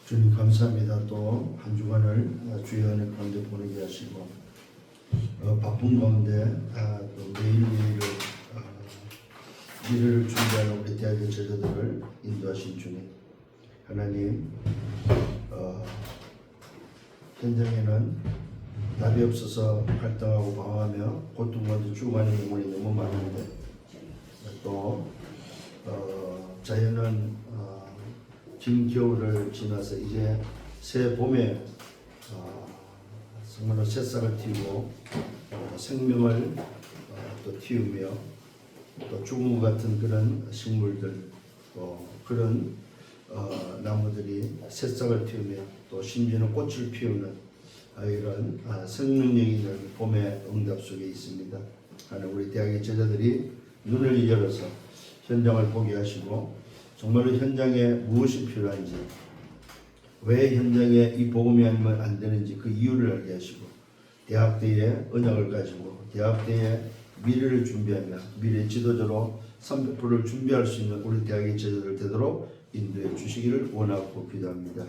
주님 감사합니다. 또 한 주간을 주의 은혜 가운데 보내게 하시고 바쁜 가운데 또 매일매일 일을 준비하는 우리 대학의 제자들을 인도하신 주님 하나님, 현장에는 답이 없어서 갈등하고 방황하며 고통받아 죽어가는 영혼이 너무 많은데 또 자연은 긴 겨울을 지나서 이제 새 봄에 정말로 새싹을 틔우고 생명을 또 틔우며 또 죽은 것 같은 그런 식물들 또 그런 나무들이 새싹을 틔우며 또 심지어는 꽃을 피우는 이런 생명력 있는 봄의 응답 속에 있습니다. 하는 우리 대학의 제자들이 눈을 열어서 현장을 보게 하시고 정말로 현장에 무엇이 필요한지, 왜 현장에 이 복음이 아니면 안 되는지 그 이유를 알게 하시고 대학 때의 언약을 가지고 대학 때의 미래를 준비하며 미래 지도자로 300%를 준비할 수 있는 우리 대학의 제자들 되도록 인도해 주시기를 원하고 기도합니다.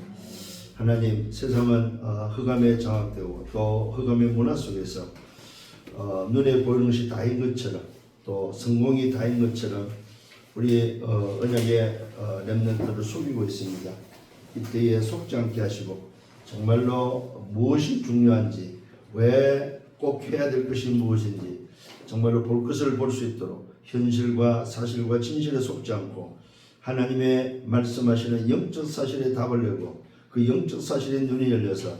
하나님, 세상은 흑암에 장악되고 또 흑암의 문화 속에서 눈에 보이는 것이 다인 것처럼 또 성공이 다인 것처럼 우리 언약의 렘넌트를 속이고 있습니다. 이때에 속지 않게 하시고 정말로 무엇이 중요한지, 왜 꼭 해야 될 것이 무엇인지 정말로 볼 것을 볼 수 있도록 현실과 사실과 진실에 속지 않고 하나님의 말씀하시는 영적 사실에 답을 내고 그 영적 사실의 눈이 열려서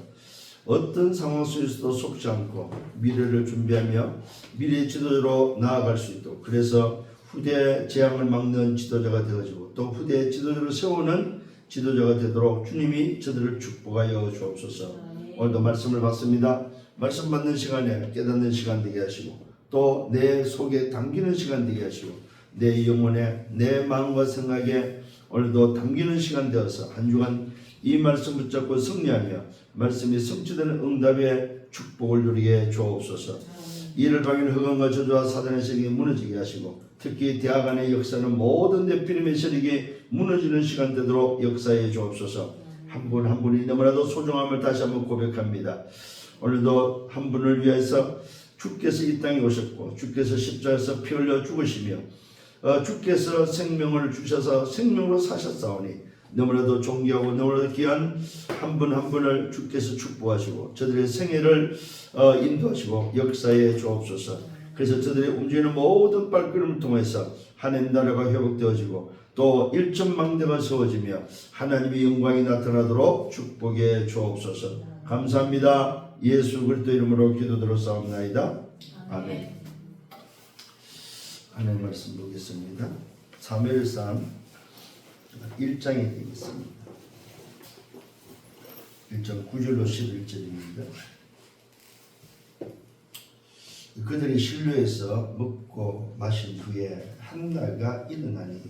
어떤 상황 속에서도 속지 않고 미래를 준비하며 미래의 지도자로 나아갈 수 있도록, 그래서 후대 재앙을 막는 지도자가 되어지고 또 후대 지도자를 세우는 지도자가 되도록 주님이 저들을 축복하여 주옵소서. 오늘도 말씀을 받습니다. 말씀 받는 시간에 깨닫는 시간 되게 하시고 또 내 속에 담기는 시간 되게 하시고 내 영혼에 내 마음과 생각에 오늘도 담기는 시간 되어서 한 주간 이 말씀 붙잡고 승리하며 말씀이 성취되는 응답의 축복을 누리게 주옵소서. 이를 방해하는 흑암과 저주와 사단의 세력이 무너지게 하시고 특히 대학 안의 역사는 모든 네피림의 세력이 무너지는 시간 되도록 역사해 주옵소서. 한 분 한 분이 너무나도 소중함을 다시 한번 고백합니다. 오늘도 한 분을 위해서 주께서 이 땅에 오셨고 주께서 십자가에서 피 흘려 죽으시며 주께서 생명을 주셔서 생명으로 사셨사오니 너무나도 존귀하고 너무나도 귀한 한 분 한 분을 주께서 축복하시고 저들의 생애를 인도하시고 역사에 주옵소서. 그래서 저들이 움직이는 모든 발걸음을 통해서 하나님 나라가 회복되어지고 또 일천망대가 세워지며 하나님의 영광이 나타나도록 축복해 주옵소서. 감사합니다. 예수 그리스도 이름으로 기도드렸사옵나이다. 아멘. 하나님 말씀 보겠습니다. 사무엘상 1장에 되겠습니다. 1장 9절로 11절입니다. 그들이 실로에서 먹고 마신 후에 한나가 일어나니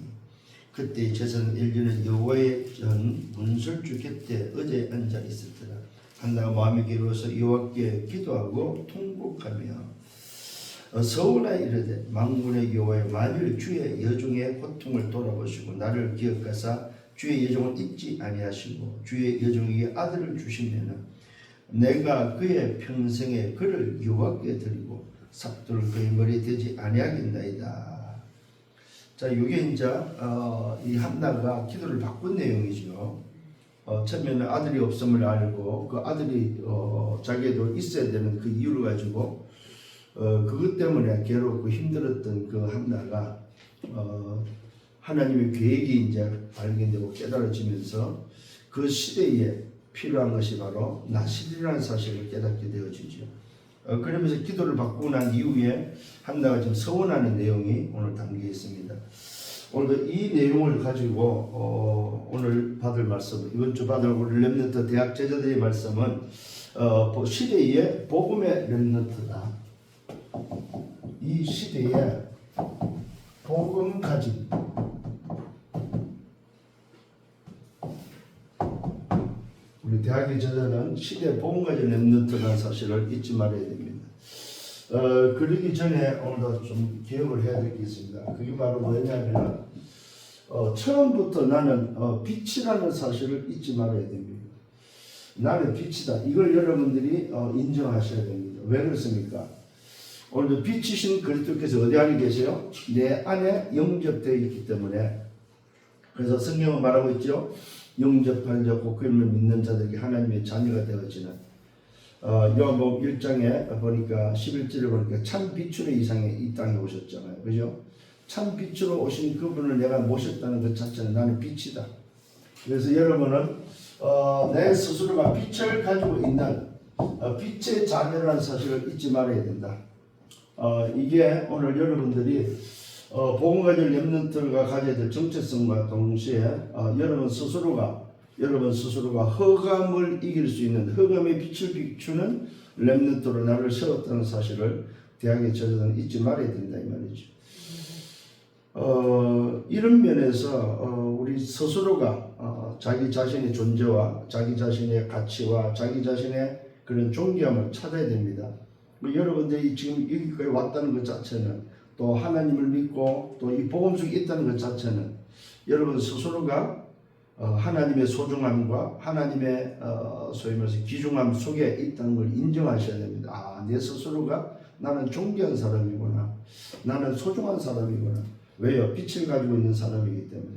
그때 제사장 엘리야는 여호와의 전 문설주 곁에 의자에 앉아 있었더라. 한나가 마음이 괴로워서 여호와께 기도하고 통곡하며 서운하여 이르되 만군의 여호와여, 만일 주의 여종의 고통을 돌아보시고 나를 기억하사 주의 여종을 잊지 아니하시고 주의 여종에게 아들을 주시면은 내가 그의 평생에 그를 여호와께 드리고 삭도를 그의 머리에 대지 아니하겠나이다. 자, 이게 이제 이 한나가 기도를 바꾼 내용이죠. 처음에는 아들이 없음을 알고 그 아들이 자기도 있어야 되는 그 이유를 가지고 그것 때문에 괴롭고 힘들었던 그 한나가 하나님의 계획이 이제 발견되고 깨달아지면서 그 시대에 필요한 것이 바로 나실이라는 사실을 깨닫게 되어지죠. 그러면서 기도를 바꾸고 난 이후에 한나가 좀 서원하는 내용이 오늘 담겨 있습니다. 오늘도 이 내용을 가지고 오늘 받을 말씀, 이번 주 받을 우리 렘넌트 대학 제자들의 말씀은 시대의 복음의 렘넌트다. 이 시대에 복음 가진 우리 대학의 제자는 시대의 복음 가진 렘넌트라는 사실을 잊지 말아야 됩니다. 그러기 전에 오늘도 좀 기억을 해야 될 게 있습니다. 그게 바로 뭐냐면 처음부터 나는 빛이라는 사실을 잊지 말아야 됩니다. 나는 빛이다. 이걸 여러분들이 인정하셔야 됩니다. 왜 그렇습니까? 오늘도 빛이신 그리스도께서 어디 안에 계세요? 내 안에 영접되어 있기 때문에. 그래서 성경은 말하고 있죠. 영접한 자 곧 그를 믿는 자들에게 하나님의 자녀가 되어지는 요한복음 1장에 보니까 11절에 보니까 참 빛으로 이 땅에 오셨잖아요. 그죠? 참 빛으로 오신 그분을 내가 모셨다는 것 자체는 나는 빛이다. 그래서 여러분은 내 스스로가 빛을 가지고 있는 빛의 자녀라는 사실을 잊지 말아야 된다. 이게 오늘 여러분들이 복음 가진 렘넌트가 가져야 될 정체성과 동시에 여러분 스스로가 허감을 이길 수 있는 흑암의 빛을 비추는 렘넌트로 나를 세웠다는 사실을 대학의 저자는 잊지 말아야 된다 이 말이죠. 이런 면에서 우리 스스로가 자기 자신의 존재와 자기 자신의 가치와 자기 자신의 그런 존귀함을 찾아야 됩니다. 여러분들이 지금 여기까지 왔다는 것 자체는 또 하나님을 믿고 또 이 복음 속에 있다는 것 자체는 여러분 스스로가 하나님의 소중함과 하나님의 소위 말해서 귀중함 속에 있다는 걸 인정하셔야 됩니다. 내 스스로가 나는 존귀한 사람이구나. 나는 소중한 사람이구나. 왜요? 빛을 가지고 있는 사람이기 때문에.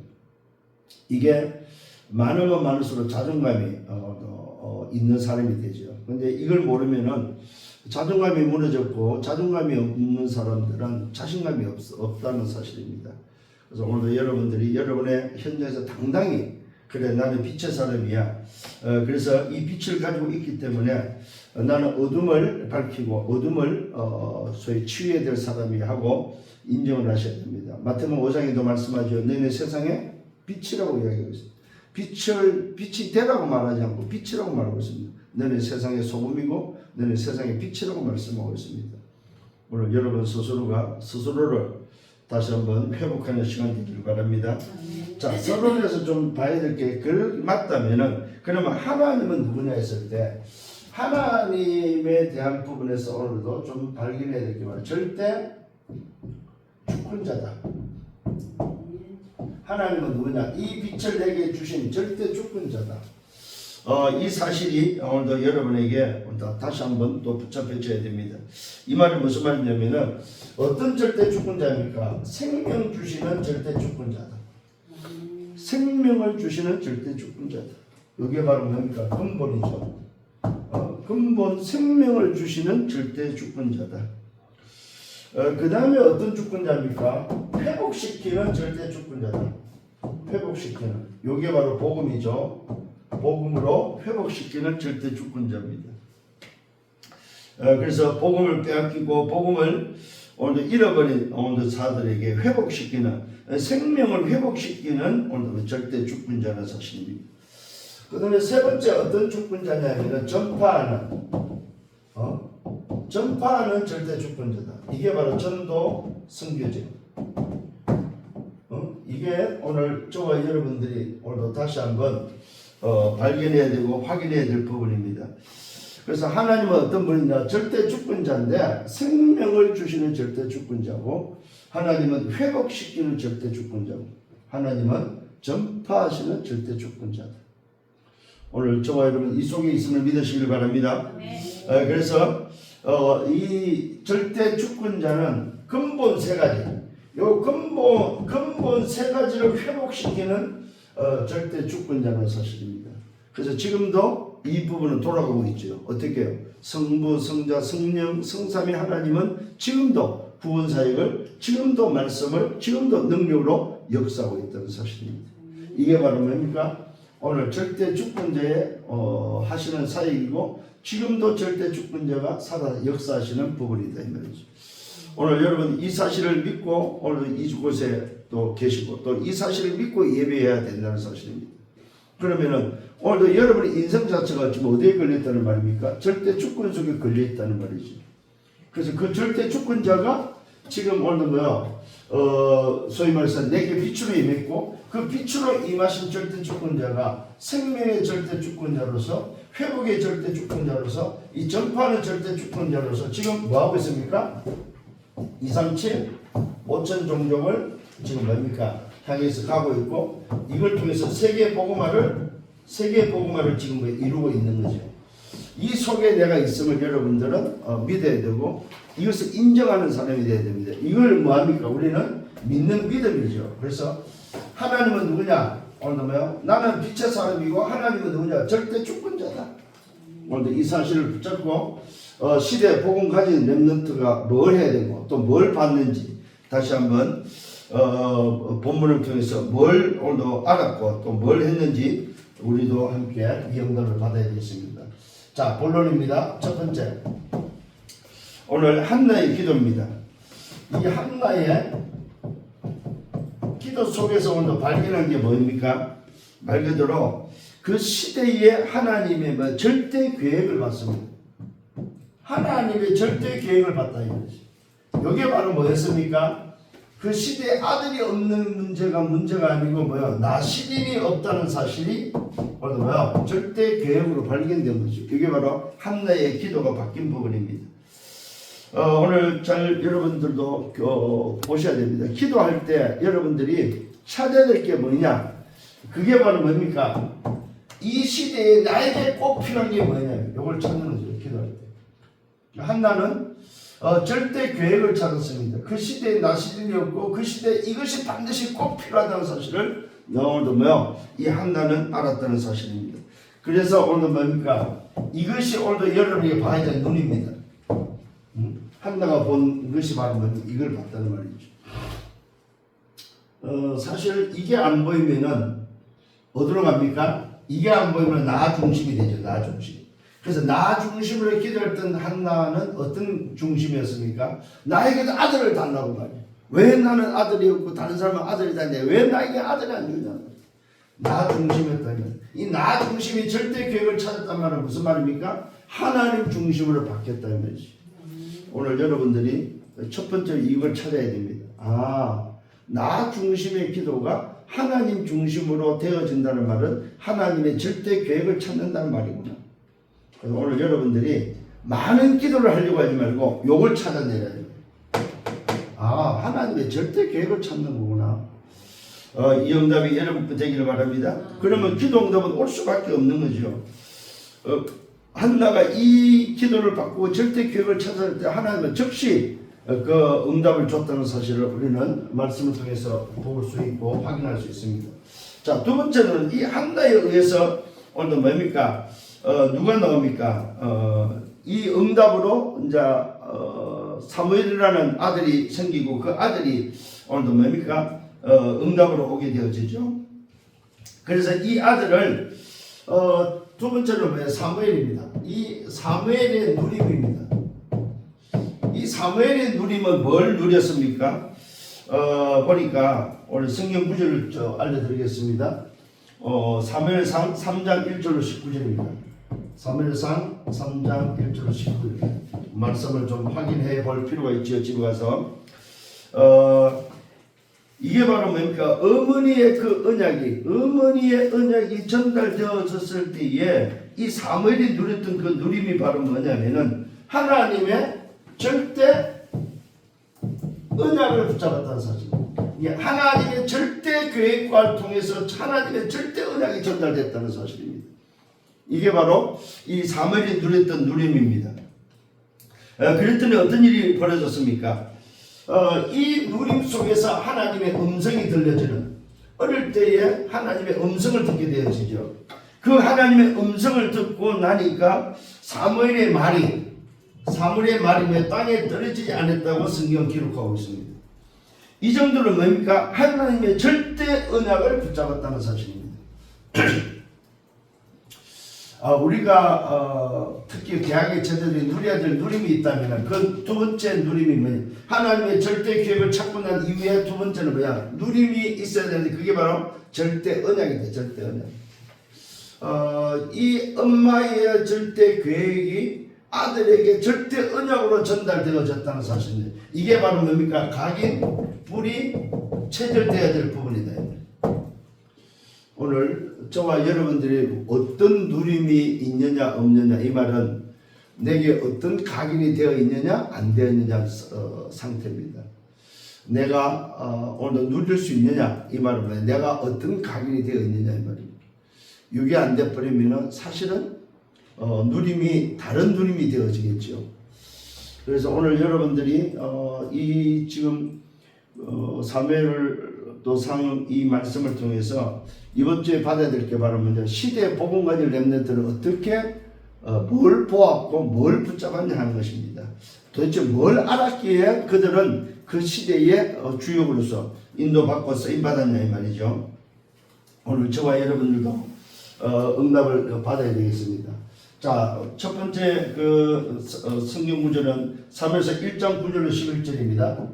이게 많으면 많을수록 자존감이 있는 사람이 되죠. 근데 이걸 모르면은 자존감이 무너졌고 자존감이 없는 사람들은 자신감이 없다는 사실입니다. 그래서 오늘도 여러분들이 여러분의 현장에서 당당히 그래 나는 빛의 사람이야. 그래서 이 빛을 가지고 있기 때문에 나는 어둠을 밝히고 어둠을 소위 치유해야 될 사람이 하고 인정을 하셔야 됩니다. 마태복음 5장에도 말씀하죠. 너희는 세상에 빛이라고 이야기하고 있습니다. 빛이 되라고 말하지 않고 빛이라고 말하고 있습니다. 너희는 세상의 소금이고 너희는 세상의 빛이라고 말씀하고 있습니다. 물론 여러분 스스로를 다시 한번 회복하는 시간 되기를 바랍니다. 자, 서론에서 좀 봐야 될 게 맞다면은 그러면 하나님은 누구냐 했을 때 하나님에 대한 부분에서 오늘도 좀 발견해야 될 게 많아요. 절대 주권자다. 하나님은 누구냐? 이 빛을 내게 주신 절대 주권자다. 이 사실이 오늘도 여러분에게 다시 한번 또 붙잡혀져야 됩니다. 이 말이 무슨 말이냐면은 어떤 절대 주권자입니까? 생명 주시는 절대 주권자다. 생명을 주시는 절대 주권자다. 이게 바로 뭡니까? 근본이죠. 근본 생명을 주시는 절대 주권자다. 그 다음에 어떤 주권자입니까? 회복시키는 절대 주권자다. 회복시키는. 이게 바로 복음이죠. 복음으로 회복시키는 절대 주권자입니다. 그래서 복음을 빼앗기고 복음을 오늘도 잃어버린 오늘도 자들에게 회복시키는 생명을 회복시키는 오늘도 절대 주권자는 사실입니다. 그 다음에 세 번째 어떤 주권자냐면 전파하는 절대 주권자다. 이게 바로 전도 선교제. 이게 오늘 저와 여러분들이 오늘도 다시 한번 발견해야 되고 확인해야 될 부분입니다. 그래서 하나님은 어떤 분이냐? 절대 주권자인데 생명을 주시는 절대 주권자고 하나님은 회복시키는 절대 주권자고 하나님은 전파하시는 절대 주권자다. 오늘 저와 여러분 이 속에 있음을 믿으시길 바랍니다. 그래서 이 절대 주권자는 근본 세 가지, 요 근본 세 가지를 회복시키는 절대 주권자는 사실입니다. 그래서 지금도 이 부분은 돌아가고 있죠. 어떻게 해요? 성부, 성자, 성령, 성삼위 하나님은 지금도 구원 사역을, 지금도 말씀을, 지금도 능력으로 역사하고 있다는 사실입니다. 이게 바로 뭡니까? 오늘 절대 주권자의 하시는 사역이고 지금도 절대 주권자가 살아 역사하시는 부분이다 이 말이죠. 오늘 여러분 이 사실을 믿고 오늘 이곳에 또 계시고 또 이 사실을 믿고 예배해야 된다는 사실입니다. 그러면은 오늘도 여러분의 인생 자체가 지금 어디에 걸려있다는 말입니까? 절대 주권 속에 걸려있다는 말이지. 그래서 그 절대 주권자가 지금 오늘도 소위 말해서 내게 빛으로 임했고 그 빛으로 임하신 절대 주권자가 생명의 절대 주권자로서 회복의 절대 주권자로서 이 전파하는 절대 주권자로서 지금 뭐하고 있습니까? 237 5천 종족을 지금 뭡니까? 향해서 가고 있고 이걸 통해서 세계 복음화를 지금 이루고 있는 거죠. 이 속에 내가 있음을 여러분들은 믿어야 되고 이것을 인정하는 사람이 되어야 됩니다. 이걸 뭐합니까? 우리는 믿는 믿음이죠. 그래서 하나님은 누구냐? 오늘도 뭐요? 나는 빛의 사람이고 하나님은 누구냐? 절대 주권자다. 오늘도 이 사실을 붙잡고 시대 복음 가진 렘넌트가 뭘 해야 되고 또 뭘 받는지 다시 한번 본문을 통해서 뭘 오늘도 알았고 또 뭘 했는지 우리도 함께 이 영광을 받아야 되겠습니다. 자, 본론입니다. 첫 번째, 오늘 한나의 기도입니다. 이 한나의 기도 속에서 오늘 발견한 게 뭡니까? 말 그대로 그 시대에 하나님의 절대 계획을 봤습니다. 하나님의 절대 계획을 봤다 이거지. 이게 바로 뭐였습니까? 그 시대에 아들이 없는 문제가 아니고 뭐야? 나시린이 없다는 사실이 오늘 뭐야? 절대 계획으로 발견된 거죠. 이게 바로 한나의 기도가 바뀐 부분입니다. 오늘 잘 여러분들도 보셔야 됩니다. 기도할 때 여러분들이 찾아야 될 게 뭐냐? 그게 바로 뭡니까? 이 시대에 나에게 꼭 필요한 게 뭐냐? 이걸 찾는 거죠. 기도할 때. 한나는 절대 계획을 찾았습니다. 그 시대에 나시린이 없고 그 시대에 이것이 반드시 꼭 필요하다는 사실을 오늘도 뭐요? 이 한나는 알았다는 사실입니다. 그래서 오늘 뭡니까? 이것이 오늘도 여러분에게 봐야 될 눈입니다. 한나가 본 것이 바로 뭡니까? 이걸 봤다는 말이죠. 사실 이게 안 보이면은 어디로 갑니까? 이게 안 보이면 나 중심이 되죠. 나 중심. 그래서 나 중심으로 기도했던 한나는 어떤 중심이었습니까? 나에게도 아들을 달라고 말이에요. 왜 나는 아들이 없고 다른 사람은 아들이 달냐? 왜 나에게 아들이 안 주냐? 나 중심이었다면 이 나 중심이 절대 계획을 찾았단 말은 무슨 말입니까? 하나님 중심으로 바뀌었다는 말이죠. 오늘 여러분들이 첫 번째 이걸 찾아야 됩니다. 나 중심의 기도가 하나님 중심으로 되어진다는 말은 하나님의 절대 계획을 찾는다는 말이구나. 그래서 오늘 여러분들이 많은 기도를 하려고 하지 말고 요걸 찾아내야 돼요. 하나님의 절대 계획을 찾는 거구나. 이 응답이 여러분 되기를 바랍니다. 그러면 기도 응답은 올 수밖에 없는 거죠. 한나가 이 기도를 받고 절대 계획을 찾을 때 하나님은 즉시 그 응답을 줬다는 사실을 우리는 말씀을 통해서 볼 수 있고 확인할 수 있습니다. 자, 두 번째는 이 한나에 의해서 오늘 뭡니까? 누가 나옵니까? 이 응답으로 이제 사무엘이라는 아들이 생기고 그 아들이 오늘도 뭡니까? 응답으로 오게 되어지죠. 그래서 이 아들을 두 번째로 뭐예요? 사무엘입니다. 이 사무엘의 누림입니다. 이 사무엘의 누림은 뭘 누렸습니까? 보니까 오늘 성경 구절을 알려드리겠습니다. 사무엘상 3장 1절로 19절입니다. 사무엘상 3장 1절로 19절 말씀을 좀 확인해 볼 필요가 있죠. 집에 가서 이게 바로 뭡니까? 어머니의 언약이 전달되어졌을 때에 이 사무엘이 누렸던 그 누림이 바로 뭐냐면은 하나님의 절대 언약을 붙잡았다는 사실. 하나님의 절대 계획과를 통해서 하나님의 절대 언약이 전달됐다는 사실입니다. 이게 바로 이 사무엘이 누렸던 누림입니다. 그랬더니 어떤 일이 벌어졌습니까? 이 누림 속에서 하나님의 음성이 들려지는, 어릴 때에 하나님의 음성을 듣게 되어지죠. 그 하나님의 음성을 듣고 나니까 사무엘의 말이 땅에 떨어지지 않았다고 성경 기록하고 있습니다. 이 정도로 뭡니까? 하나님의 절대 언약을 붙잡았다는 사실입니다. 우리가 특히 대학의 제자들이 누려야 될 누림이 있다면 그 두 번째 누림이 뭐냐? 하나님의 절대 계획을 찾고 난 이후에 두 번째는 뭐야? 누림이 있어야 되는데 그게 바로 절대 언약이다. 절대 언약. 이 엄마의 절대 계획이 아들에게 절대 언약으로 전달되어졌다는 사실입니다. 이게 바로 뭡니까? 각인, 뿌리, 체절되어야 될 부분이다. 오늘 저와 여러분들이 어떤 누림이 있느냐 없느냐 이 말은 내게 어떤 각인이 되어 있느냐 안 되어 있느냐 상태입니다. 내가 오늘 누릴 수 있느냐 이 말은 내가 어떤 각인이 되어 있느냐 이 말입니다. 이게 안 돼 버리면은 사실은 누림이 다른 누림이 되어지겠죠. 그래서 오늘 여러분들이 이 지금 사무엘도상 이 말씀을 통해서 이번 주에 받아야 될 게 바로 먼저 시대의 복음 가진 렘넌트는 어떻게 뭘 보았고 뭘 붙잡았냐 하는 것입니다. 도대체 뭘 알았기에 그들은 그 시대의 주역으로서 인도받고 쓰임받았냐 이 말이죠. 오늘 저와 여러분들도 응답을 받아야 되겠습니다. 자, 첫 번째 그 성경 구절은 사무엘상 1장 9절로 11절입니다.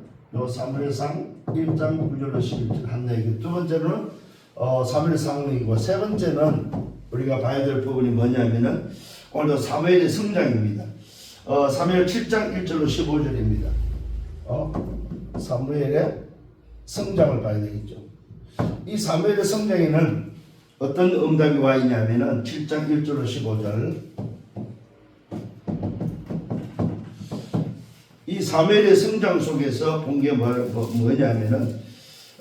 사무엘상 1장 9절로 11절 한 얘기. 두 번째는 사무엘상이고 세 번째는 우리가 봐야 될 부분이 뭐냐면은 오늘 사무엘의 성장입니다. 사무엘 7장 1절로 15절입니다. 사무엘의 성장을 봐야 되겠죠. 이 사무엘의 성장에는 어떤 응답이 와 있냐면은 7장 1절로 15절. 이 사무엘의 성장 속에서 본 게 뭐냐면은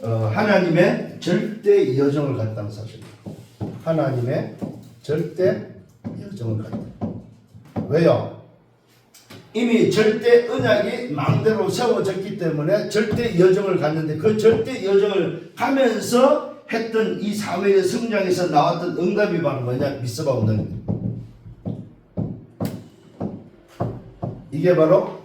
하나님의 절대 여정을 갖다는 사실입니다. 하나님의 절대 여정을 갖다. 왜요? 이미 절대 언약이 망대로 세워졌기 때문에 절대 여정을 갔는데 그 절대 여정을 가면서 했던 이 사무엘의 성장에서 나왔던 응답이 바로 뭐냐? 미스바 운동입니다. 이게 바로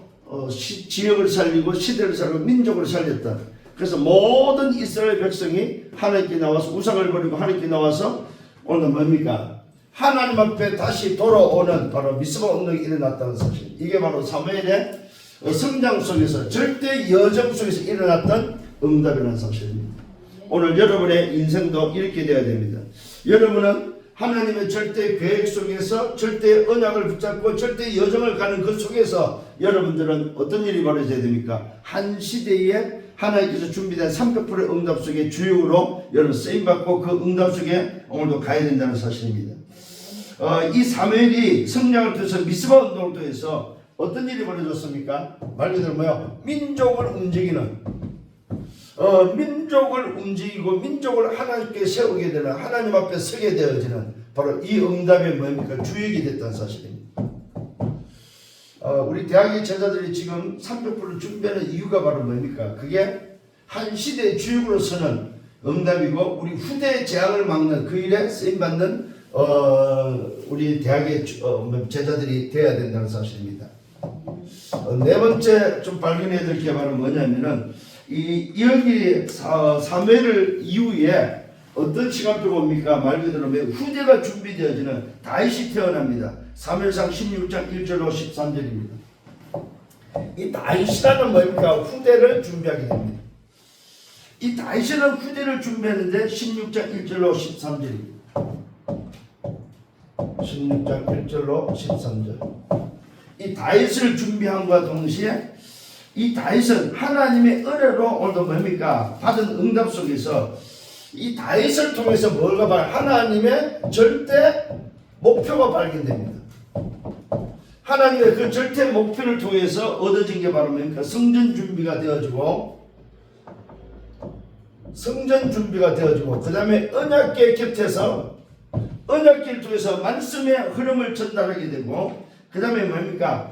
지역을 살리고 시대를 살리고 민족을 살렸다. 그래서 모든 이스라엘 백성이 하나님께 나와서 우상을 버리고 하나님께 나와서 오늘 뭡니까? 하나님 앞에 다시 돌아오는 바로 미스바 운동이 일어났다는 사실. 이게 바로 사무엘의 성장 속에서 절대 여정 속에서 일어났던 응답이라는 사실입니다. 오늘 여러분의 인생도 이렇게 되어야 됩니다. 여러분은 하나님의 절대 계획 속에서 절대 언약을 붙잡고 절대 여정을 가는 그 속에서 여러분들은 어떤 일이 벌어져야 됩니까? 한 시대에 하나님께서 준비된 300%의 응답 속에 주역으로 여러분 쓰임받고 그 응답 속에 오늘도 가야 된다는 사실입니다. 이 사무엘이 성장을 통해서 미스바 운동을 통해서 어떤 일이 벌어졌습니까? 말 그대로 뭐야? 민족을 움직이는 민족을 움직이고 민족을 하나님께 세우게 되는 하나님 앞에 서게 되어지는 바로 이 응답이 뭡니까? 주역이 됐다는 사실입니다. 우리 대학의 제자들이 지금 300%를 준비하는 이유가 바로 뭡니까? 그게 한 시대의 주역으로 서는 응답이고 우리 후대의 재앙을 막는 그 일에 쓰임받는 우리 대학의 제자들이 되어야 된다는 사실입니다. 네 번째 좀 발견해야 될 게 바로 뭐냐면은 여기 사무엘 이후에 어떤 시간표가 옵니까? 말 그대로 후대가 준비되어지는 다윗이 태어납니다. 사무엘상 16장 1절로 13절입니다. 이 다윗이라는 뭡니까? 후대를 준비하게 됩니다. 이 다윗이라는 후대를 준비하는데 16장 1절로 13절입니다. 16장 1절로 13절. 이 다윗을 준비함과 동시에 이 다윗은 하나님의 은혜로 오늘도 뭡니까? 받은 응답 속에서 이 다윗을 통해서 뭘가 하나님의 절대 목표가 발견됩니다. 하나님의 그 절대 목표를 통해서 얻어진 게 바로 뭡니까? 성전 준비가 되어지고 그 다음에 언약궤 곁에서 언약궤를 통해서 말씀의 흐름을 전달하게 되고 그 다음에 뭡니까?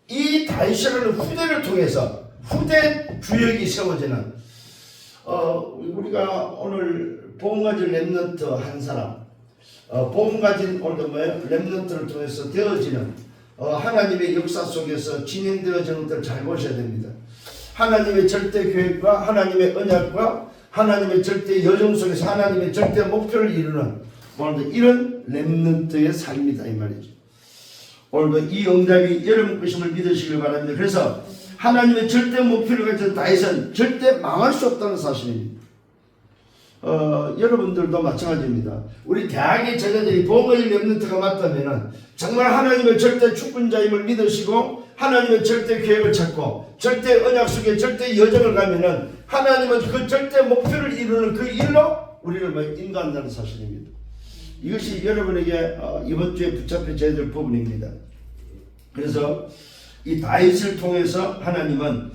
이 다윗이라는 후대를 통해서 후대 주역이 세워지는 우리가 오늘 복음 가진 렘넌트 한 사람 복음 가진 오늘도 뭐예요? 렘넌트를 통해서 되어지는 하나님의 역사 속에서 진행되어지는 것들을 잘 보셔야 됩니다. 하나님의 절대 계획과 하나님의 언약과 하나님의 절대 여정 속에서 하나님의 절대 목표를 이루는 오늘도 이런 렘넌트의 삶이다 이 말이죠. 오늘도 이 응답이 여러분 것임을 믿으시길 바랍니다. 그래서 하나님의 절대 목표를 가진 다윗은 절대 망할 수 없다는 사실입니다. 여러분들도 마찬가지입니다. 우리 대학의 제자들이 복음의 렘넌트가 맞다면 정말 하나님의 절대 축분자임을 믿으시고 하나님의 절대 계획을 찾고 절대 언약 속에 절대 여정을 가면은 하나님은 그 절대 목표를 이루는 그 일로 우리를 인도한다는 사실입니다. 이것이 여러분에게 이번 주에 붙잡혀져야 될 부분입니다. 그래서 이 다윗을 통해서 하나님은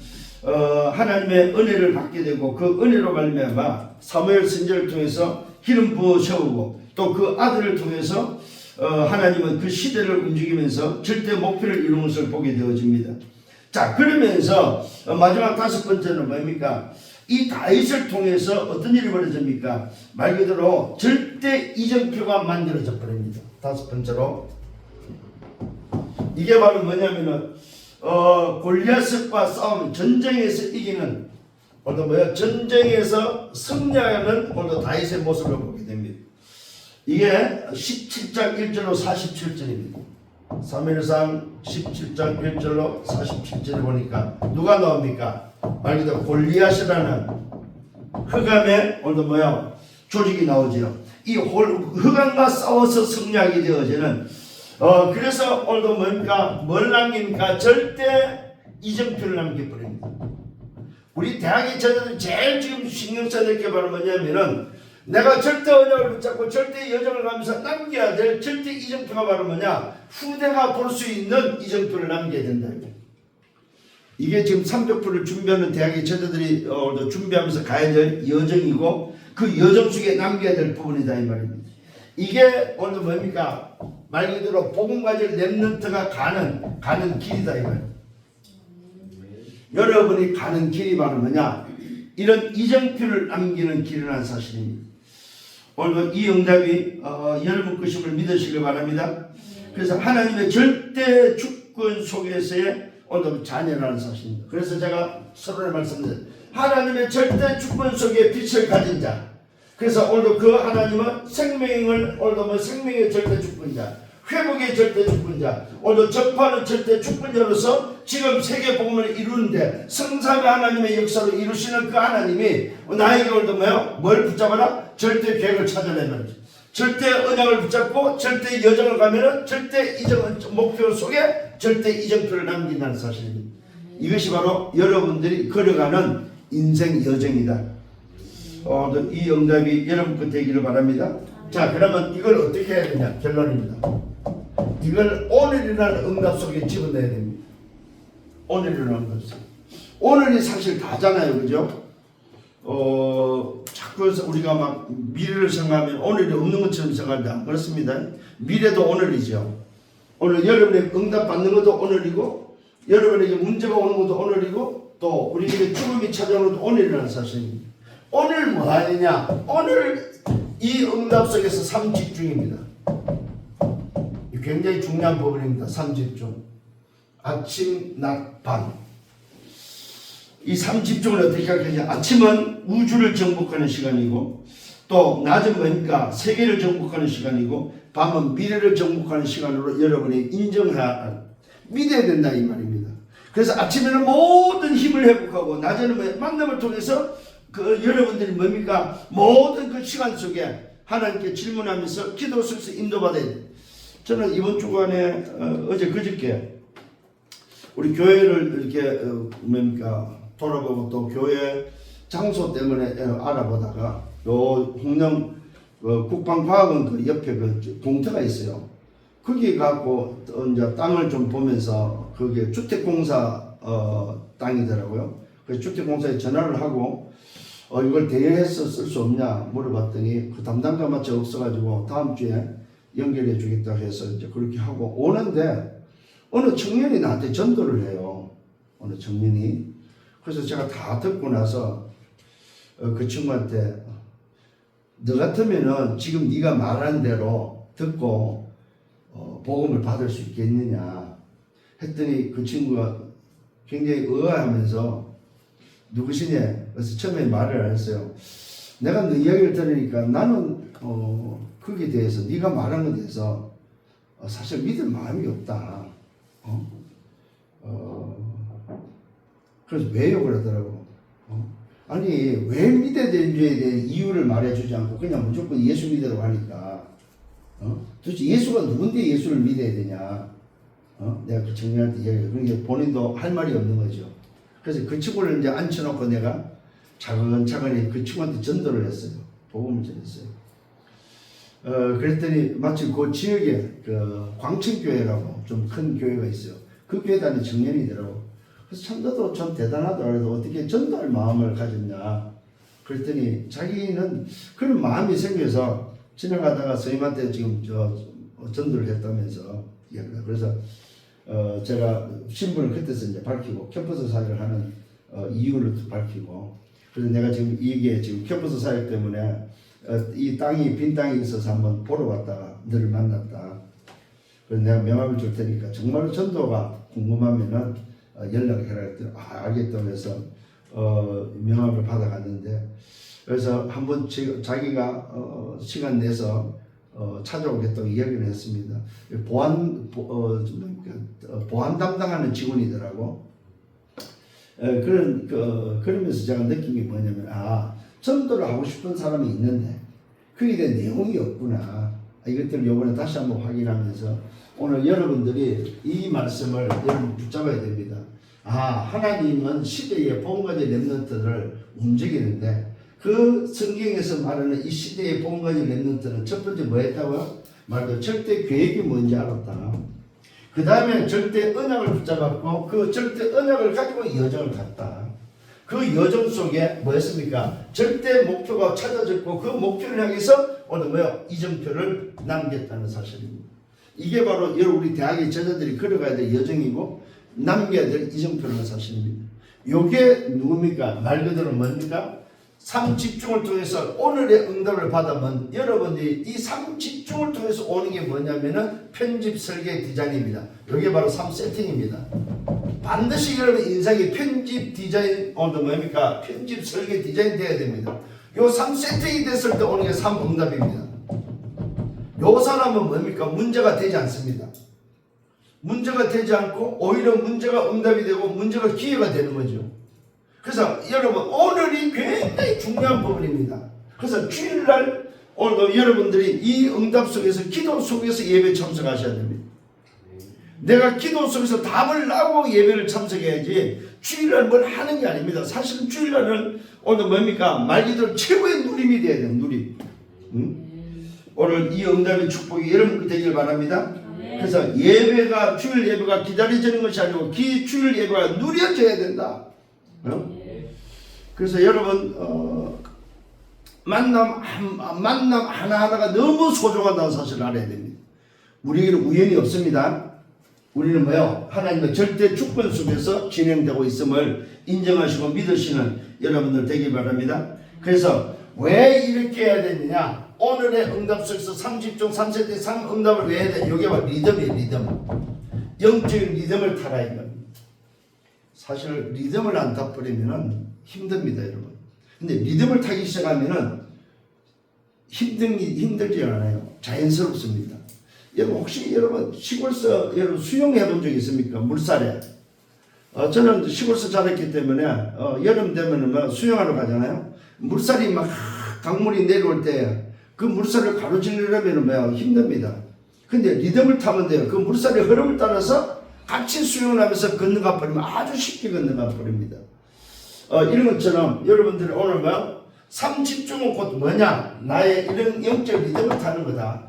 하나님의 은혜를 받게 되고 그 은혜로 말미암아 사무엘 선지자를 통해서 기름 부어 세우고 또 그 아들을 통해서 하나님은 그 시대를 움직이면서 절대 목표를 이루는 것을 보게 되어집니다. 자, 그러면서 마지막 다섯 번째는 뭡니까? 이 다윗을 통해서 어떤 일이 벌어집니까? 말 그대로 절대 이정표가 만들어져 버립니다. 다섯 번째로 이게 바로 뭐냐면은 골리앗과 싸움 전쟁에서 이기는 전쟁에서 승리하는 다윗의 모습을 보게 됩니다. 이게 17장 1절로 47절입니다. 사무엘상 17장 1절로 47절에 보니까 누가 나옵니까? 말 그대로 골리앗이라는 흑암의 조직이 나오죠. 이 흑암과 싸워서 승리하게 되어지는 그래서 오늘도 뭘 남깁니까? 절대 이정표를 남겨버립니다. 우리 대학의 자녀들이 제일 지금 신경 써야 될 게 바로 뭐냐면은 내가 절대 언약을 붙잡고 절대 여정을 가면서 남겨야 될 절대 이정표가 바로 뭐냐? 후대가 볼 수 있는 이정표를 남겨야 된다. 이게 지금 300%를 준비하는 대학의 자녀들이 준비하면서 가야 될 여정이고 그 여정 속에 남겨야 될 부분이다 이 말입니다. 이게 오늘 뭡니까? 말 그대로 복음가질 렘넌트가 가는 길이다 이 말입니다. 여러분이 가는 길이 바로 뭐냐? 이런 이정표를 남기는 길이라는 사실입니다. 오늘 이 응답이 여러분 것임을 믿으시길 바랍니다. 그래서 하나님의 절대 주권 속에서의 오늘 자녀라는 사실입니다. 그래서 제가 서론에 말씀드렸습니다. 하나님의 절대 주권 속에 빛을 가진 자. 그래서 오늘도 그 하나님은 생명을 오늘도 생명의 절대 주권자, 회복의 절대 주권자, 오늘도 전파하는 절대 주권자로서 지금 세계 복음을 이루는데 성삼위 하나님의 역사로 이루시는 그 하나님이 나에게 오늘도 뭘 붙잡아라? 절대 계획을 찾아내는 절대 언약을 붙잡고 절대 여정을 가면은 절대 이정 목표 속에 절대 이정표를 남긴다는 사실입니다. 이것이 바로 여러분들이 걸어가는 인생 여정이다. 이 응답이 여러분 것 되기를 바랍니다. 자, 그러면 이걸 어떻게 해야 되냐? 결론입니다. 이걸 오늘이라는 응답 속에 집어넣어야 됩니다. 오늘이라는 것은 오늘이 사실 다잖아요, 그죠? 자꾸 우리가 막 미래를 생각하면 오늘이 없는 것처럼 생각합니다. 그렇습니다. 미래도 오늘이죠. 오늘 여러분의 응답 받는 것도 오늘이고 여러분에게 문제가 오는 것도 오늘이고 또 우리에게 죽음이 찾아오는 것도 오늘이라는 사실입니다. 오늘 뭐 하느냐? 오늘 이 응답 속에서 삼집중입니다. 굉장히 중요한 부분입니다. 삼집중. 아침, 낮, 밤. 이 삼집중을 어떻게 하느냐? 아침은 우주를 정복하는 시간이고 또 낮은 뭡니까? 세계를 정복하는 시간이고 밤은 미래를 정복하는 시간으로 여러분이 인정해야 믿어야 된다 이 말입니다. 그래서 아침에는 모든 힘을 회복하고 낮에는 만남을 통해서 여러분들이 뭡니까? 모든 그 시간 속에 하나님께 질문하면서 기도 속에서 인도받아야 돼요. 저는 이번 주간에 어제 그저께 우리 교회를 이렇게 뭡니까? 돌아보고 또 교회 장소 때문에 알아보다가 요 홍영 국방과학원 그 옆에 그 공터가 있어요. 거기 가고 이제 땅을 좀 보면서 그게 주택공사 땅이더라고요. 그래서 주택공사에 전화를 하고 이걸 대여해서 쓸 수 없냐 물어봤더니 그 담당자 마치 없어가지고 다음 주에 연결해 주겠다고 해서 이제 그렇게 하고 오는데 어느 청년이 나한테 전도를 해요. 어느 청년이. 그래서 제가 다 듣고 나서 그 친구한테 너 같으면은 지금 네가 말한 대로 듣고 복음을 받을 수 있겠느냐 했더니 그 친구가 굉장히 의아하면서 누구시냐? 그래서 처음에 말을 안 했어요. 내가 너 이야기를 들으니까 나는 거기에 대해서 네가 말한 것에 대해서 사실 믿을 마음이 없다. 그래서 왜요? 그러더라고. 아니 왜 믿어야 되는지에 대해 이유를 말해주지 않고 그냥 무조건 예수 믿으라고 하니까 도대체 예수가 누군데 예수를 믿어야 되냐? 내가 그 청년한테 이야기해. 그러니까 본인도 할 말이 없는 거죠. 그래서 그 친구를 이제 앉혀놓고 내가 차근차근히 그 친구한테 전도를 했어요. 복음을 전했어요. 그랬더니 마침 그 지역에 그 광천교회라고 좀 큰 교회가 있어요. 그 교회 다니는 청년이더라고. 그래서 참 너도 참 대단하다. 그래서 어떻게 전도할 마음을 가졌냐. 그랬더니 자기는 그런 마음이 생겨서 지나가다가 선생님한테 지금 전도를 했다면서. 그래서 제가 신분을 그때서 이제 밝히고 캠퍼스 사역을 하는 이유를 밝히고, 그래서 내가 지금 이게 지금 캠퍼스 사역 때문에 이 땅이 빈 땅이 있어서 한번 보러 왔다가 너를 만났다. 그래서 내가 명함을 줄 테니까 정말로 전도가 궁금하면은 연락을 해라 했더니 알겠다고 해서 명함을 받아갔는데, 그래서 한번 자기가 시간 내서 찾아오겠다고 이야기를 했습니다. 보안 담당하는 직원이더라고. 그러면서 제가 느낀 게 뭐냐면, 전도를 하고 싶은 사람이 있는데 그에 대한 내용이 없구나. 이것들을 이번에 다시 한번 확인하면서 오늘 여러분들이 이 말씀을 여러분 붙잡아야 됩니다. 하나님은 시대의 복음가지 렘넌트를 움직이는데, 그 성경에서 말하는 이 시대의 복음가지 렘넌트는 첫 번째 뭐 했다고요? 말도 절대 계획이 뭔지 알았다. 그 다음에 절대 언약을 붙잡았고, 그 절대 언약을 가지고 여정을 갔다. 그 여정 속에 뭐였습니까? 절대 목표가 찾아졌고, 그 목표를 향해서 오늘 뭐요? 이정표를 남겼다는 사실입니다. 이게 바로 우리 대학의 제자들이 걸어가야 될 여정이고 남겨야 될 이정표라는 사실입니다. 요게 누굽니까? 말 그대로 뭡니까? 삼집중을 통해서 오늘의 응답을 받으면 여러분들이 이 삼집중을 통해서 오는 게 뭐냐면은 편집, 설계, 디자인입니다. 이게 바로 3세팅입니다. 반드시 여러분 인생의 편집, 디자인, 오늘 뭡니까? 편집, 설계, 디자인 돼야 됩니다. 요 3세팅이 됐을 때 오는 게 3응답입니다. 요 사람은 뭡니까? 문제가 되지 않습니다. 문제가 되지 않고 오히려 문제가 응답이 되고 문제가 기회가 되는 거죠. 그래서 여러분 오늘이 굉장히 중요한 부분입니다. 그래서 주일날 오늘도 여러분들이 이 응답 속에서 기도 속에서 예배 참석하셔야 됩니다. 내가 기도 속에서 답을 나고 예배를 참석해야지 주일날 뭘 하는 게 아닙니다. 사실은 주일날은 오늘 뭡니까? 말 그대로 최고의 누림이 돼야 돼요. 누림. 오늘 이 응답의 축복이 여러분 되길 바랍니다. 그래서 예배가, 주일 예배가 기다려지는 것이 아니고 주일 예배가 누려져야 된다. 그래서 여러분 만남 하나하나가 너무 소중하다는 사실을 알아야 됩니다. 우리에게는 우연이 없습니다. 우리는 뭐요? 하나님의 절대 주권 속에서 진행되고 있음을 인정하시고 믿으시는 여러분들 되길 바랍니다. 그래서 왜 이렇게 해야 되느냐? 오늘의 응답 속에서 30종 3세대 3응답을 왜 해야 되냐? 이게 바로 리듬이에요. 리듬. 영적인 리듬을 타라 이겁니다. 사실 리듬을 안 타버리면 힘듭니다, 여러분. 근데 리듬을 타기 시작하면은 힘들지 않아요. 자연스럽습니다. 여러분 혹시 여러분 시골서 여러분 수영해 본 적 있습니까? 물살에. 저는 시골서 자랐기 때문에 여름 되면은 수영하러 가잖아요. 물살이 막 강물이 내려올 때 그 물살을 가로지르려면 힘듭니다. 근데 리듬을 타면 돼요. 그 물살의 흐름을 따라서 같이 수영을 하면서 건너가 버리면 아주 쉽게 건너가 버립니다. 이런 것처럼 여러분들이 오늘 삼집중은 곧 뭐냐? 나의 이런 영적 리듬을 타는 거다.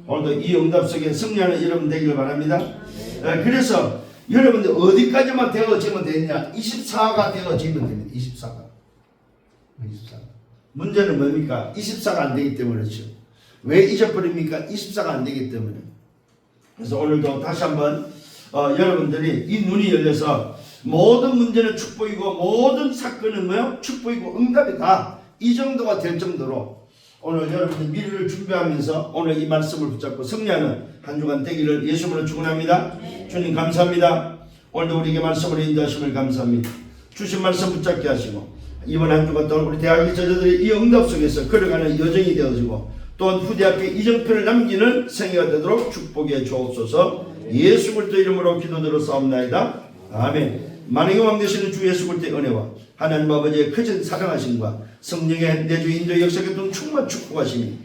오늘도 이 응답 속에 승리하는 여러분 되길 바랍니다. 그래서 여러분들 어디까지만 되어지면 되느냐? 24가 되어지면 됩니다. 24가. 문제는 뭡니까? 24가 안 되기 때문에 그렇죠. 왜 잊어버립니까? 24가 안 되기 때문에. 그래서 오늘도 다시 한번 여러분들이 이 눈이 열려서 모든 문제는 축복이고 모든 사건은 뭐요? 축복이고 응답이다. 이 정도가 될 정도로 오늘 여러분들 미래를 준비하면서 오늘 이 말씀을 붙잡고 승리하는 한 주간 되기를 예수님으로 축원합니다. 주님 감사합니다. 오늘도 우리에게 말씀을 인도하심을 감사합니다. 주신 말씀 붙잡게 하시고 이번 한 주간 동안 우리 대학의 제자들이 이 응답 속에서 걸어가는 여정이 되어지고 또한 후대 앞에 이정표를 남기는 생애가 되도록 축복해 주옵소서. 예수 그리스도 이름으로 기도드렸사옵나이다. 아멘. 만왕의 왕 되시는 주 예수 그리스도의 은혜와 하나님 아버지의 크신 사랑하심과 성령의 내주 인도 역사에 동 충만 축복하심이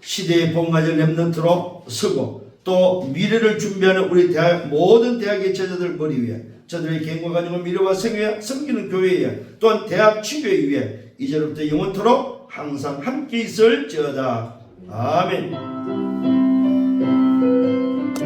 시대의 복음가지 렘넌트로 서고 또 미래를 준비하는 우리 모든 대학의 제자들 머리 위에 저들의 개인과 가정의 미래와 생애와 섬기는 교회에 또한 대학 치교회 위에 이제로부터 영원토록 항상 함께 있을지어다. 아멘.